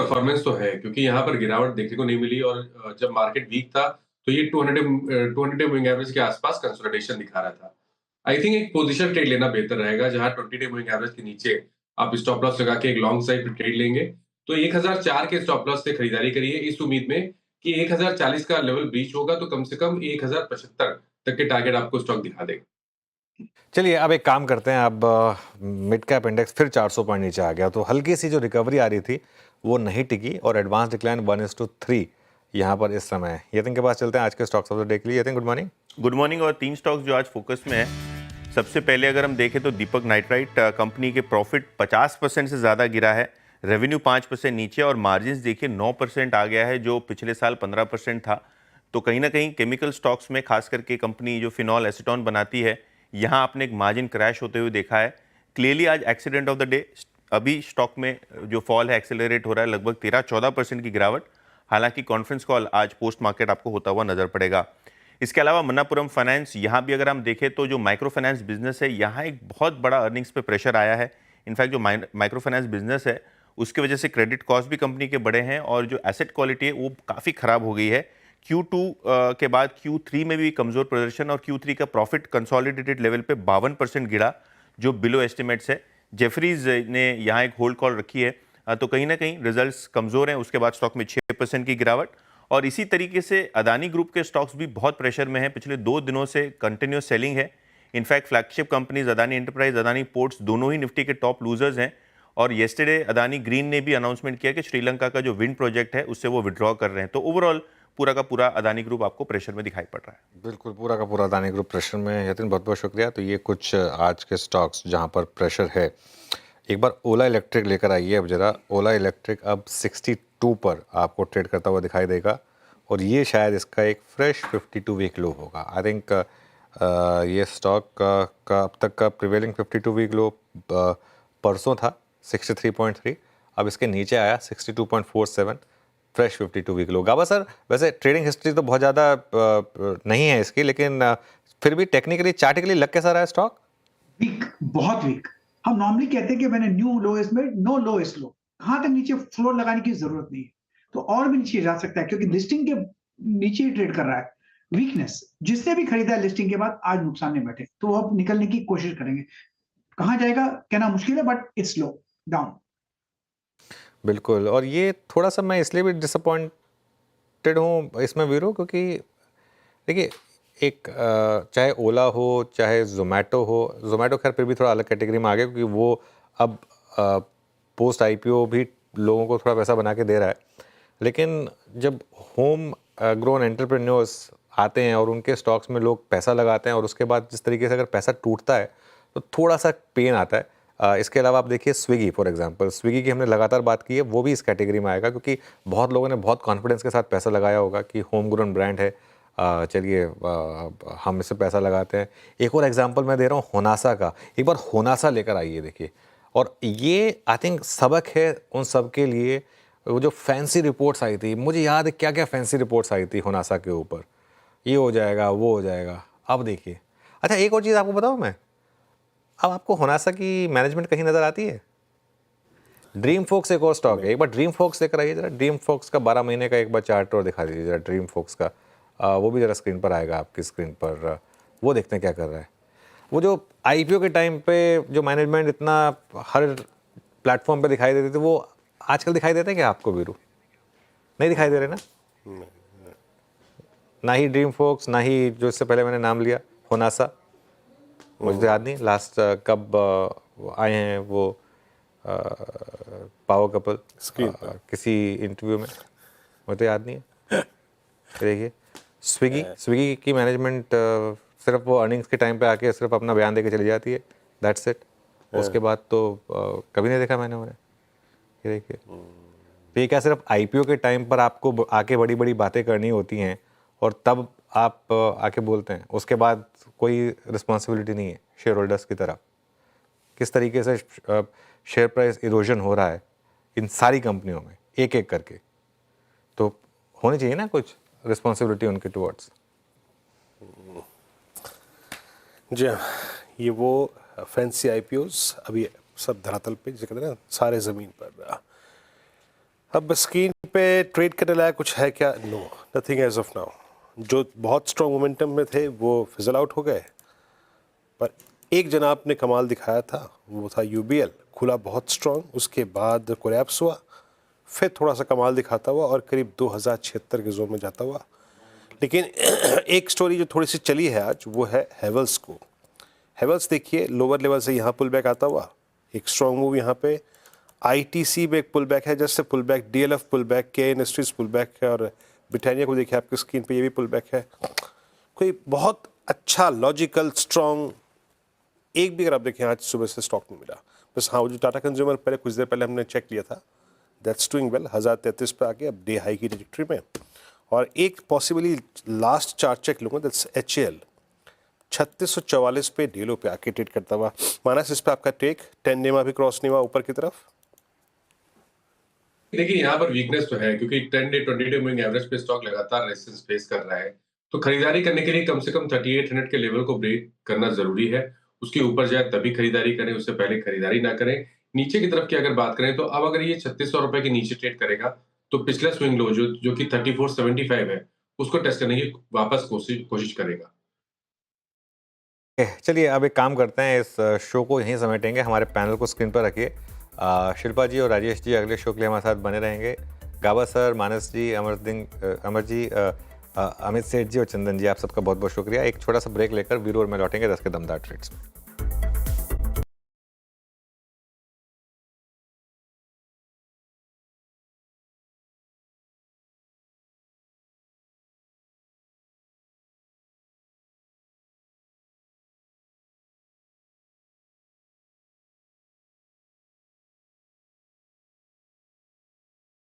Performance तो है, क्योंकि यहाँ पर गिरावट देखने को नहीं मिली और जब मार्केट वीक था तो ये 200 डे मूविंग एवरेज के आसपास कंसोलिडेशन दिखा रहा था। आई थिंक एक पोजीशन ट्रेड लेना बेहतर रहेगा, जहाँ 20 डे मूविंग एवरेज के नीचे आप स्टॉप लॉस लगा के एक लॉन्ग साइड पे ट्रेड लेंगे, तो 1004 के स्टॉप लॉस से खरीदारी करिए इस उम्मीद में कि 1040 का लेवल ब्रीच होगा तो कम से कम 1075 तक के टारगेट आपको स्टॉक दिखा देगा। चलिए अब एक काम करते हैं। अब मिड कैप इंडेक्स फिर 400 पॉइंट नीचे आ गया, तो हल्की सी जो रिकवरी आ रही थी वो नहीं टिकी और एडवांस डिक्लाइन 1:3 यहाँ पर इस समय है। यतिन के पास चलते हैं आज के स्टॉक्स ऑफ द डे के लिए। Yatin, good morning. Good morning. और 3 स्टॉक्स जो आज फोकस में है, सबसे पहले अगर हम देखें तो दीपक नाइट्राइट कंपनी के प्रॉफिट 50% से ज़्यादा गिरा है, रेवेन्यू 5% नीचे और मार्जिन्स देखिए 9% आ गया है, जो पिछले साल 15% था। तो कहीं ना कहीं केमिकल स्टॉक्स में खास करके कंपनी जो फिनॉल एसीटोन बनाती है, यहाँ आपने एक मार्जिन क्रैश होते हुए देखा है। क्लियरली आज एक्सीडेंट ऑफ द डे, अभी स्टॉक में जो फॉल है एक्सेलरेट हो रहा है, लगभग 13-14% की गिरावट। हालांकि कॉन्फ्रेंस कॉल आज पोस्ट मार्केट आपको होता हुआ नजर पड़ेगा। इसके अलावा मन्नापुरम फाइनेंस, यहाँ भी अगर हम देखें तो जो माइक्रो फाइनेंस बिजनेस है, यहाँ एक बहुत बड़ा अर्निंग्स पे प्रेशर आया है। इनफैक्ट जो माइक्रो फाइनेंस बिजनेस है उसकी वजह से क्रेडिट कॉस्ट भी कंपनी के बड़े हैं और जो एसेट क्वालिटी है वो काफ़ी खराब हो गई है। Q2 के बाद Q3 में भी कमज़ोर प्रदर्शन और Q3 का प्रॉफिट कंसोलिडेटेड लेवल पे 52% गिरा, जो बिलो एस्टिमेट्स है। जेफरीज ने यहाँ एक होल्ड कॉल रखी है, तो कहीं ना कहीं रिजल्ट्स कमज़ोर हैं। उसके बाद स्टॉक में 6% की गिरावट। और इसी तरीके से अदानी ग्रुप के स्टॉक्स भी बहुत प्रेशर में हैं, पिछले 2 दिनों से कंटिन्यूस सेलिंग है। In fact flagship companies Adani enterprise, Adani ports दोनों ही निफ्टी के टॉप लूजर्स हैं। और येस्टरडे अदानी ग्रीन ने भी अनाउंसमेंट किया कि श्रीलंका का जो विंड प्रोजेक्ट है उससे वो विड्रॉ कर रहे हैं। तो ओवरऑल पूरा का पूरा अदानी ग्रुप आपको प्रेशर में दिखाई पड़ रहा है। बिल्कुल, पूरा का पूरा अदानी ग्रुप प्रेशर में है। यतिन, बहुत बहुत शुक्रिया। तो ये कुछ आज के स्टॉक्स जहाँ पर प्रेशर है। एक बार ओला इलेक्ट्रिक लेकर आइए। अब जरा ओला इलेक्ट्रिक अब 62 पर आपको ट्रेड करता हुआ दिखाई देगा और ये शायद इसका एक फ्रेश 52 वीक लो होगा। आई थिंक ये स्टॉक का अब तक का प्रिवेलिंग 52 वीक लो परसों था 63.3, अब इसके नीचे आया 62.47, फ्रेश 52 वीक लो। गाबा सर, वैसे ट्रेडिंग हिस्ट्री तो बहुत ज़्यादा नहीं है इसकी, लेकिन फिर भी टेक्निकली चार्टिकली लग कैसा रहा है स्टॉक? वीक, बहुत वीक। हम नॉर्मली कहते हैं कि मैंने न्यू लोएस्ट में नो लोएस्ट लो, कहां तक नीचे फ्लोर लगाने की जरूरत नहीं है, तो और भी नीचे जा सकता है क्योंकि लिस्टिंग के नीचे ही ट्रेड कर रहा है। वीकनेस, जिसने भी खरीदा है लिस्टिंग के बाद आज नुकसान में बैठे, तो वो अब निकलने की कोशिश करेंगे। कहां जाएगा कहना मुश्किल है, बट इट्स लो डाउन। बिल्कुल, और ये थोड़ा सा मैं इसलिए भी डिसअपॉइंटेड हूँ इसमें वीरो, क्योंकि देखिए एक चाहे ओला हो चाहे जोमेटो हो, जोमेटो खैर फिर भी थोड़ा अलग कैटेगरी में आ गया क्योंकि वो अब पोस्ट आईपीओ भी लोगों को थोड़ा पैसा बना के दे रहा है। लेकिन जब होम ग्रोन एंटरप्रेन्योर्स आते हैं और उनके स्टॉक्स में लोग पैसा लगाते हैं और उसके बाद जिस तरीके से अगर पैसा टूटता है तो थोड़ा सा पेन आता है। इसके अलावा आप देखिए स्विगी, फॉर एग्जांपल, स्विगी की हमने लगातार बात की है, वो भी इस कैटेगरी में आएगा क्योंकि बहुत लोगों ने बहुत कॉन्फिडेंस के साथ पैसा लगाया होगा कि होम ग्रोन ब्रांड है, चलिए हम इससे पैसा लगाते हैं। एक और एग्जांपल मैं दे रहा हूँ होनासा का, एक बार होनासा लेकर आइए देखिए। और ये आई थिंक सबक है उन सब के लिए। वो जो फैंसी रिपोर्ट्स आई थी, मुझे याद है क्या क्या फैंसी रिपोर्ट्स आई थी होनासा के ऊपर, ये हो जाएगा वो हो जाएगा, अब देखिए। अच्छा, एक और चीज़ आपको बताऊँ मैं, अब आपको होनासा की मैनेजमेंट कहीं नज़र आती है? ड्रीम फोक्स एक और स्टॉक है, एक बार ड्रीम फोक्स लेकर आइए जरा। ड्रीम फोक्स का 12 महीने का एक बार चार्ट और दिखा दीजिए जरा ड्रीम फोक्स का। वो भी जरा स्क्रीन पर आएगा आपकी स्क्रीन पर। वो देखते हैं क्या कर रहा है। वो जो आईपीओ के टाइम पे जो मैनेजमेंट इतना हर प्लेटफॉर्म पे दिखाई देते थे, वो आजकल दिखाई देते हैं क्या आपको वीरू? नहीं दिखाई दे रहे ना? ना ही ड्रीम फोक्स, ना ही जो इससे पहले मैंने नाम लिया होनासा। मुझे तो याद नहीं लास्ट कब आए हैं वो पावर कपल किसी इंटरव्यू में, मुझे तो याद नहीं है। देखिए स्विगी की मैनेजमेंट सिर्फ वो अर्निंग्स के टाइम पे आके सिर्फ अपना बयान दे के चली जाती है, दैट्स इट। उसके बाद तो कभी नहीं देखा मैंने उन्हें। ये देखिए, तो ये क्या सिर्फ आईपीओ के टाइम पर आपको आके बड़ी बड़ी बातें करनी होती हैं और तब आप आके बोलते हैं, उसके बाद कोई रिस्पॉन्सिबिलिटी नहीं है शेयर होल्डर्स की तरफ? किस तरीके से शेयर प्राइस इरोजन हो रहा है इन सारी कंपनियों में एक एक करके, तो होनी चाहिए ना कुछ रिस्पॉन्सिबिलिटी उनके टुवर्ड्स। जी हाँ, ये वो फैंसी आईपीओस अभी सब धरातल पे, जैसे कहते हैं ना, सारे ज़मीन पर। अब स्क्रीन पे ट्रेड करने लायक कुछ है क्या? No, nothing as of now. जो बहुत स्ट्रॉन्ग मोमेंटम में थे वो फिजल आउट हो गए, पर एक जनाब ने कमाल दिखाया था, वो था यूबीएल। खुला बहुत स्ट्रॉन्ग, उसके बाद कोलैप्स हुआ, फिर थोड़ा सा कमाल दिखाता हुआ और करीब 2076 के जोन में जाता हुआ। लेकिन एक स्टोरी जो थोड़ी सी चली है आज, वो है हेवल्स को। हेवल्स देखिए लोअर लेवल से यहाँ पुल बैक आता हुआ, एक स्ट्रॉन्ग मूव यहाँ पे। आईटीसी में एक पुल बैक है, जैसे pull back, DLF pull back, के इंडस्ट्रीज पुल बैक है, और ब्रिटानिया को देखिए आपकी स्क्रीन पे, ये भी पुल बैक है। कोई बहुत अच्छा लॉजिकल स्ट्रॉन्ग एक भी अगर आप देखें आज सुबह से स्टॉक नहीं मिला। बस हाँ, वो जो टाटा कंज्यूमर पहले कुछ देर पहले हमने चेक लिया था, दैट्स डूइंग वेल, 1033 पे आके अब डे हाई की ट्रैजेक्टरी में। और एक पॉसिबली लास्ट चार्ट चेक लूँगा, दैट्स एचएएल 3644 पे डीलो पे आके ट्रेड करता हुआ। मानस, इस पे आपका टेक? 10 डे में भी क्रॉस नहीं हुआ ऊपर की तरफ? देखिए यहाँ पर वीकनेस तो है, क्योंकि 10 डे 20 डे मूविंग एवरेज पे स्टॉक लगातार रेजिस्टेंस फेस कर रहा है। तो खरीदारी करने के लिए कम से कम 3800 के लेवल को ब्रेक करना जरूरी है। उसके ऊपर जाए तभी खरीदारी करें, उससे पहले खरीदारी ना करें। नीचे की तरफ की अगर बात करें तो अब अगर ये 3600 रुपए के नीचे ट्रेड करेगा तो पिछला स्विंग लो जो कि 3475 है, उसको टेस्ट करने की वापस कोशिश करेगा। चलिए अब एक काम करते हैं, इस शो को यहीं समेटेंगे, हमारे पैनल को स्क्रीन पर रखिए। शिल्पा जी और राजेश जी अगले शो के लिए हमारे साथ बने रहेंगे। गाबा सर, मानस जी, अमर जी, अमित सेठ जी और चंदन जी, आप सबका बहुत बहुत शुक्रिया। एक छोटा सा ब्रेक लेकर वीरू और मैं लौटेंगे 10 के दमदार ट्रेड्स में।